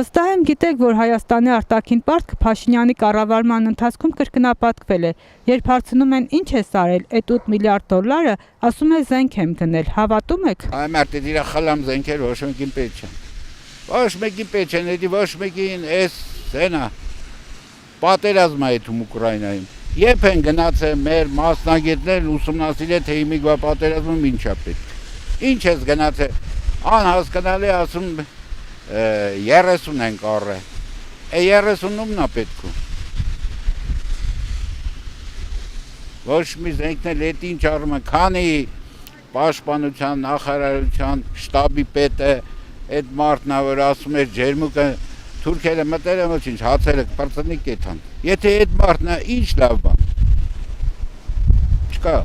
Վստահ եմ գիտեք, որ Հայաստանի արտաքին պարտքը Փաշինյանի կառավարման ընթացքում կրկնապատկվել է, երբ հարցնում են ինչ է սարել, այդ 8 միլիարդ դոլարը, ասում է զենք եմ գնել, հավատում եք։ Այ մարդը դիրա խլամ զենքեր ոչ մեկին պետք չեն։ Ոչ մեկին պետք չեն, էդի ոչ մեկին էս սենա պատերազմ է դու Ուկրաինայում։ Երբ են գնացել մեր մասնագետներ ուսումնասիրել թե իմիգվա պատերազմում ինչա պետք։ Ինչ ես գնացել, անհասկանալի ասում 30 են կառը, 30-ումն է պետք ու։ Ոչ մի զենքն էլ ինչ առում է, քանի պաշտպանության, նախարարության, շտաբի պետը, այդ մարդն է, որ ասում էր ջերմուկը, թուրքերը մտել են ոչինչ, հացերը պրծնի կեթան։ Եթե այդ մարդն է, ինչ լավ բան։ Չկա,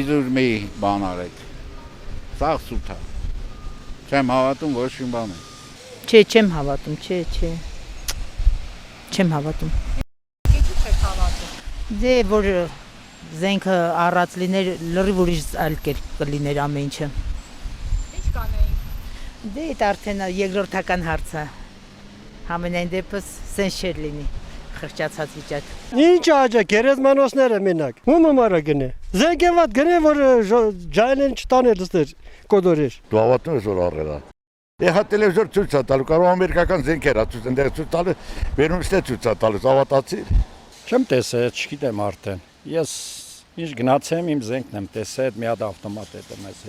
իզուր մի բան արեք, սաղ սուտ է, չեմ հավատում ոչ մի բան է։ Չէ, չեմ հավատում, չէ, չեմ հավատում։ Ինչու չեք հավատում։ Դե որ զենքը առած լիներ, լրիվ ուրիշ այլ կերպ կլիներ ամեն ինչը։ Ինչ կանեիք։ Դե այդ արդեն երկրորդական հարց է։ Համենայն դեպս սենց չէր լինի, խղճացած վիճակ։ Ինչ աջա, գերեզմանոցները մենակ, ում ամարա գնե։ Զենքեվատ գնե, որ ջայլեն չտաներ դստեր, կոդորեր։ Դու հավատում ես, որ առել է։ Եղա տելևիզոր ցույց է տալու, կարող ամերիկական զենքեր է ցույց ընդեղ ցույց տալու, վերում ստե ցույց է տալու, հավատացի։ Չեմ տեսել, չգիտեմ արդեն։ Ես ինչ գնացեմ, իմ զենքն եմ տեսել, այդ մի հատ ավտոմատ է մեզ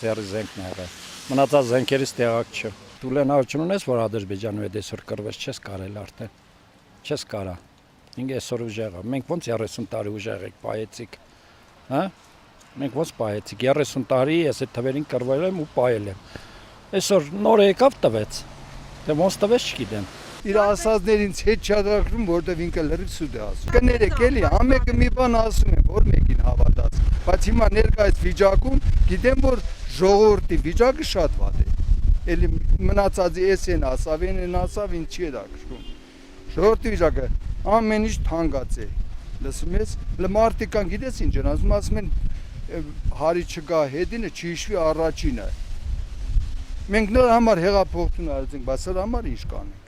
ձեռի զենքն է եղել։ Մնացած զենքերից տեղակ չէ։ Դու լենավճ ունես, որ Ադրբեջանում այդ այսօր կռվես, չես կարել արդեն։ Չես կարա։ Ինքը այսօր ուժեղ է։ Մենք ոնց 30 տարի ուժեղ ենք, պայեցիք։ Հա? Մենք ոնց պայեցիք 30 տարի, ես այդ թվերին կռվել եմ ու պայել եմ։ Այսօր նոր եկավ տվեց, թե ոնց տվեց չգիտեմ։ Իր ասածներին հետ չադրակրում, որտեվ ինքը լրիվ սուտ է ասում։ Կներեք էլի, ամեկը մի բան ասում են, որ մեկին հավատաց։ Բայց հիմա ներկայիս վիճակում գիտեմ, որ ժողովրդի վիճակը շատ վատ է։ Էլի մնացածի էս են ասավ, են ասավ, ինչ չի դակշում։ Ժողովրդի վիճակը ամեն ինչ թանկած է։ Լսում ես, մարդիկան գիտես ինչ են ասում են հարի չկա հետինը չհիշվի առաջինը։ Մենք նոր համար հեղափոխություն արեցինք, բայց սրա համար ինչ կանենք։